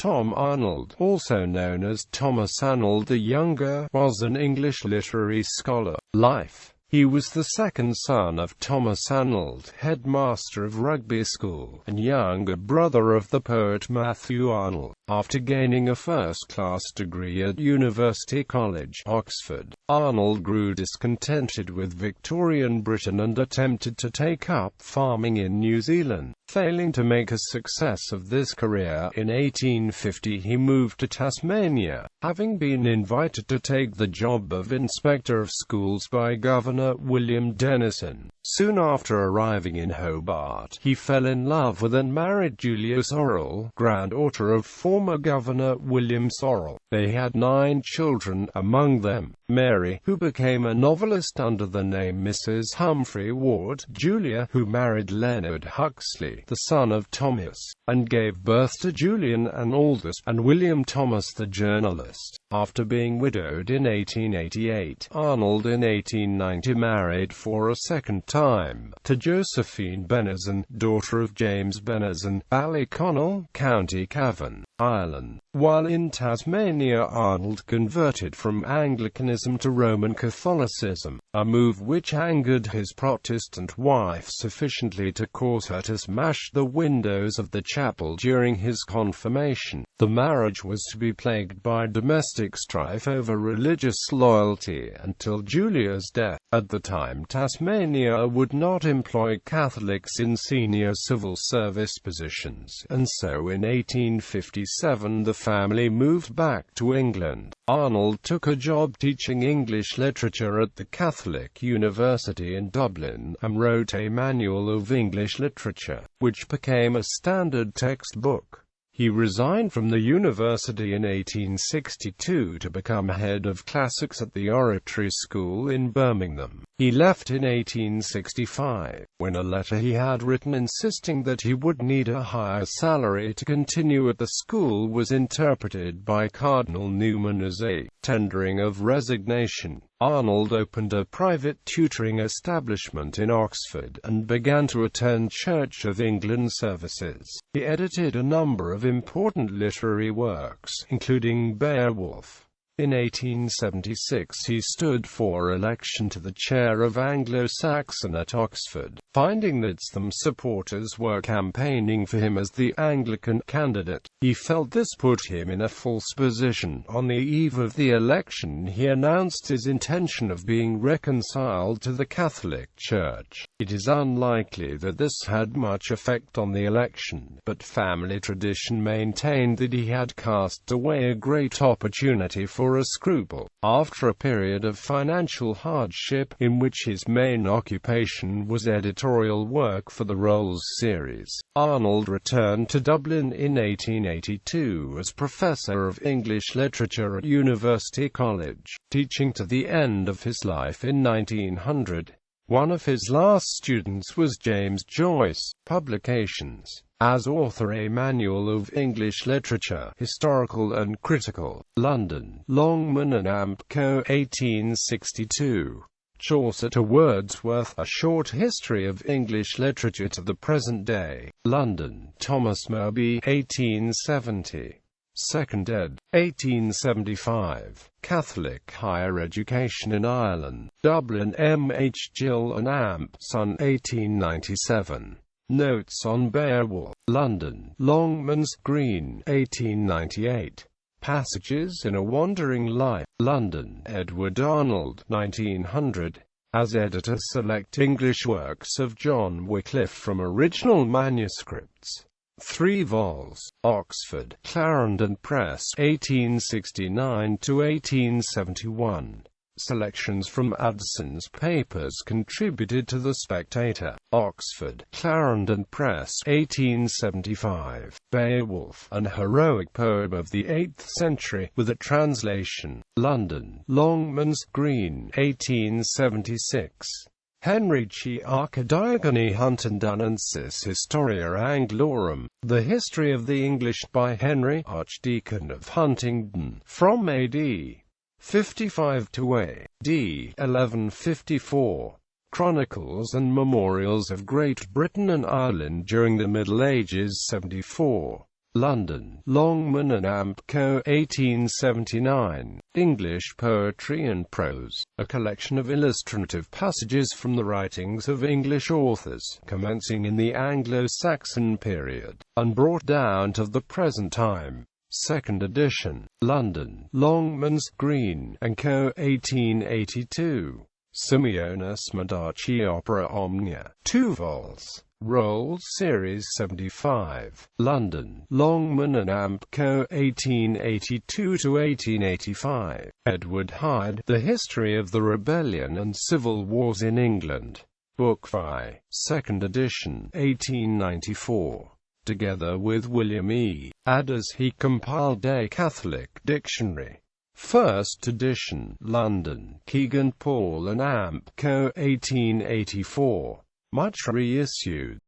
Tom Arnold, also known as Thomas Arnold the Younger, was an English literary scholar. Life. He was the second son of Thomas Arnold, headmaster of Rugby School, and younger brother of the poet Matthew Arnold. After gaining a first-class degree at University College, Oxford, Arnold grew discontented with Victorian Britain and attempted to take up farming in New Zealand. Failing to make a success of this career, in 1850 he moved to Tasmania, having been invited to take the job of Inspector of Schools by Governor William Denison. Soon after arriving in Hobart, he fell in love with and married Julia Sorrell, granddaughter of former Governor William Sorrell. They had 9 children, among them Mary, who became a novelist under the name Mrs. Humphrey Ward; Julia, who married Leonard Huxley, the son of Thomas, and gave birth to Julian and Aldous; and William Thomas, the journalist. After being widowed in 1888, Arnold in 1890 married for a second time, to Josephine Benezon, daughter of James Benezon, Ballyconnell, County Cavan, Ireland. While in Tasmania, Arnold converted from Anglicanism to Roman Catholicism, a move which angered his Protestant wife sufficiently to cause her to smash the windows of the chapel during his confirmation. The marriage was to be plagued by domestic strife over religious loyalty until Julia's death. At the time, Tasmania would not employ Catholics in senior civil service positions, and so in 1857 the family moved back to England. Arnold took a job teaching English literature at the Catholic University in Dublin, and wrote a manual of English literature, which became a standard textbook. He resigned from the university in 1862 to become head of classics at the Oratory School in Birmingham. He left in 1865, when a letter he had written insisting that he would need a higher salary to continue at the school was interpreted by Cardinal Newman as a tendering of resignation. Arnold opened a private tutoring establishment in Oxford and began to attend Church of England services. He edited a number of important literary works, including Beowulf. In 1876 he stood for election to the chair of Anglo-Saxon at Oxford, finding that some supporters were campaigning for him as the Anglican candidate. He felt this put him in a false position. On the eve of the election he announced his intention of being reconciled to the Catholic Church. It is unlikely that this had much effect on the election, but family tradition maintained that he had cast away a great opportunity for a scruple. After a period of financial hardship, in which his main occupation was editorial work for the Rolls series, Arnold returned to Dublin in 1882 as Professor of English Literature at University College, teaching to the end of his life in 1900. One of his last students was James Joyce. Publications: as author, A Manual of English Literature, Historical and Critical, London, Longman and Amp Co., 1862. Chaucer to Wordsworth, A Short History of English Literature to the Present Day, London, Thomas Moby, 1870. 2nd ed., 1875. Catholic Higher Education in Ireland, Dublin, M. H. Gill and Amp, Son, 1897. Notes on Beowulf, London, Longmans Green, 1898. Passages in A Wandering Life, London, Edward Arnold, 1900. As editor, select English works of John Wycliffe from original manuscripts. 3 vols. Oxford, Clarendon Press, 1869–1871. Selections from Addison's papers contributed to The Spectator. Oxford, Clarendon Press, 1875. Beowulf, an heroic poem of the 8th century, with a translation. London, Longmans Green, 1876. Henry G. Archidiaconii Huntendunensis Historia Anglorum, The History of the English by Henry, Archdeacon of Huntingdon, from A.D. 55 to A.D. 1154. Chronicles and Memorials of Great Britain and Ireland during the Middle Ages 74. London, Longman and Amp Co. 1879. English Poetry and Prose, a collection of illustrative passages from the writings of English authors, commencing in the Anglo-Saxon period, and brought down to the present time. Second edition. London, Longmans, Green and Co. 1882. Simeonus Madachi Opera Omnia. 2 vols. Rolls Series 75. London, Longman and Amp Co. 1882–1885. Edward Hyde, The History of the Rebellion and Civil Wars in England. Book 5. Second edition, 1894. Together with William E. Adders he compiled a Catholic dictionary. First edition, London, Kegan Paul and Amp Co. 1884. Much reissued.